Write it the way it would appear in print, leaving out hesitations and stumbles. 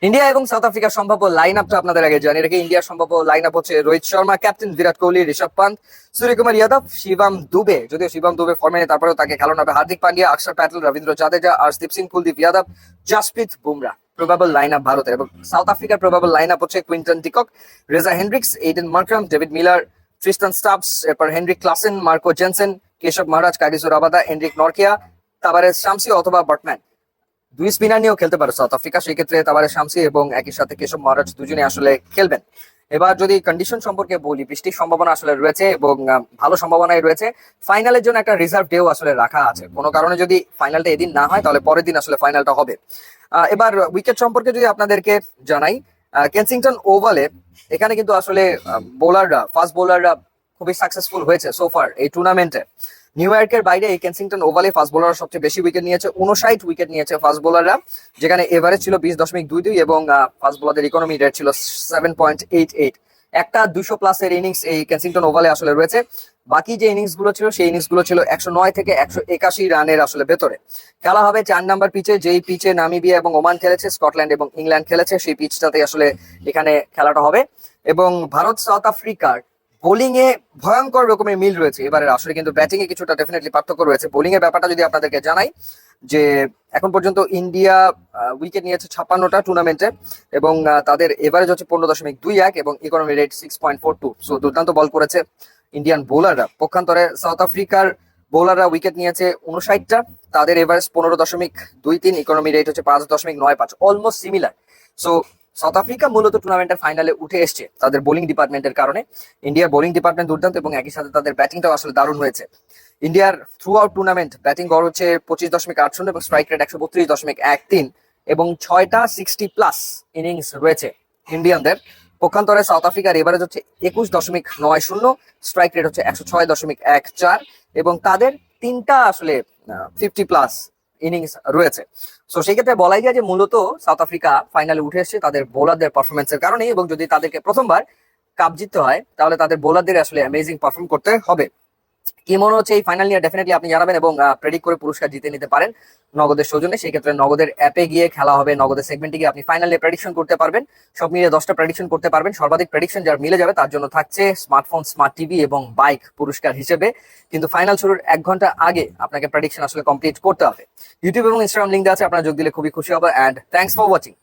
India এবং South আফ্রিকার সম্ভাব্য লাইন আপটা আপনাদের আগে জানিয়ে রেখে ইন্ডিয়ার সম্ভাব্য লাইন আপ হচ্ছে রোহিত শর্মা, ক্যাপ্টেন বিরাট কোহলি, ঋষভ পান্ত, সূর্যকুমার যাদব, শিবম দুবে, যদিও শিবম দুবে ফর্মে নেই তারপরেও তাকে খেলানো হবে, Hardik Pandya, Axar Patel, Ravindra Jadeja, Arshdeep Singh, Kuldeep Yadav, Jasprit Bumrah. Probable line up ভারতের। এবং সাউথ আফ্রিকার প্রবাবল লাইন আপ হচ্ছে Quinton de Kock, Reeza Hendricks, Aiden Markram, David Miller, Tristan Stubbs, এরপর Heinrich Klaasen, Marco Jansen, Keshav Maharaj, Kagiso Rabada, Anrich Nortje, Tabraiz Shamsi অথবা বাটম্যান। দুই স্পিনার নিয়েও খেলতে পারে সাউথ আফ্রিকা, সেই ক্ষেত্রে তাবারে শামসি এবং একই সাথে কেশব মহারাজ দুজনে আসলে খেলবেন। এবার যদি কন্ডিশন সম্পর্কে বলি, বৃষ্টির সম্ভাবনা আসলে রয়েছে এবং ভালো সম্ভাবনাই রয়েছে। ফাইনালের জন্য একটা রিজার্ভ ডেও আসলে রাখা আছে, কোনো কারণে যদি ফাইনালটা এদিন না হয় তাহলে পরের দিন আসলে ফাইনালটা হবে। এবার উইকেট সম্পর্কে যদি আপনাদেরকে জানাই, কেনসিংটন ওভালে এখানে কিন্তু আসলে বোলাররা, ফাস্ট বোলাররা খুবই সাকসেসফুল হয়েছে সোফার এই টুর্নামেন্টে। নিউ ইয়র্কের বাইরে এই কেনসিংটন ওভালে ফাস্ট বোলার সবচেয়ে বেশি উইকেট নিয়েছে, 59 উইকেট নিয়েছে ফাস্ট বোলাররা, যেখানে এভারেজ ছিল 20.22 এবং ফাস্ট বোলারদের ইকোনমি রেট ছিল 7.88। একটা 200+ ইনিংস এই কেনসিংটন ওভালে আসলে রয়েছে। বাকি যে ইনিংস গুলো ছিল সেই ইনিংস গুলো ছিল 109 থেকে 181 রানের আসলে ভেতরে। খেলা হবে 4 নাম্বার পিচে, যেই পিচে নামিবিয়া এবং ওমান খেলেছে, স্কটল্যান্ড এবং ইংল্যান্ড খেলেছে, সেই পিচটাতে আসলে এখানে খেলাটা হবে। এবং ভারত সাউথ আফ্রিকার বোলিং এ ভয়ঙ্কর রকমের মিল রয়েছে এবারে আসলে, কিন্তু ব্যাটিং এ কিছুটা ডেফিনেটলি পার্থক্য রয়েছে। বোলিং এর ব্যাপারটা যদি আপনাদেরকে জানাই, যে এখন পর্যন্ত ইন্ডিয়া উইকেট নিয়েছে 56টা টুর্নামেন্টে এবং তাদের এভারেজ হচ্ছে 15.21 এবং ইকোনমি রেট 6.42। সো দুর্দান্ত বল করেছে ইন্ডিয়ান বোলাররা। পক্ষান্তরে সাউথ আফ্রিকার বোলাররা উইকেট নিয়েছে 59টা, তাদের এভারেজ 15.23, ইকোনমি রেট হচ্ছে 5.95, almost similar. So south Africa মূলত টুর্নামেন্টের ফাইনালে উঠে এসছে তাদের বোলিং ডিপার্টমেন্টের কারণে। ইন্ডিয়ার বোলিং ডিপার্টমেন্ট দুর্দান্ত এবং একই সাথে তাদের ব্যাটিংটাও আসলে দারুণ হয়েছে। ইন্ডিয়ার থ্রু আউট টুর্নামেন্ট ব্যাটিং গড় হচ্ছে 25.80 এবং স্ট্রাইক রেট 132.13 এবং 6টা 60+ ইনিংস রয়েছে ইন্ডিয়ানদের। পক্ষান্তরে সাউথ আফ্রিকার এভারেজ হচ্ছে 21.90, স্ট্রাইক রেট হচ্ছে 106.14 এবং তাদের 3টা আসলে 50+ ইনিংস রয়েছে। সো সেই ক্ষেত্রে বলাই যায় যে মূলত সাউথ আফ্রিকা ফাইনালে উঠে এসেছে তাদের বোলারদের পারফরমেন্সের কারণে, এবং যদি তাদেরকে প্রথমবার কাপ জিততে হয় তাহলে তাদের বোলারদের আসলে অ্যামেজিং পারফর্ম করতে হবে। কি মনে হচ্ছে এই ফাইনাল নিয়ে ডেফিনেটলি আপনি জানাবেন এবং প্রেডিক্ট করে পুরস্কার জিতে নিতে পারেন নগদের সৌজন্যে। সেই ক্ষেত্রে নগদের অ্যাপে গিয়ে খেলা হবে, নগদের সেগমেন্টে গিয়ে আপনি ফাইনালে প্রেডিকশন করতে পারবেন। সব মিলিয়ে 10টা প্রেডিকশন করতে পারবেন। সর্বাধিক প্রেডিকশন যার মিলে যাবে তার জন্য থাকছে স্মার্টফোন, স্মার্ট টিভি এবং বাইক পুরস্কার হিসেবে। কিন্তু ফাইনাল শুরুর 1 ঘন্টা আগে আপনাকে প্রেডিকশন আসলে কমপ্লিট করতে হবে। ইউটিউব এবং ইনস্টাগ্রাম লিঙ্ক দেওয়া আছে, আপনারা যোগ দিলে খুবই খুশি হবে। And thanks for watching.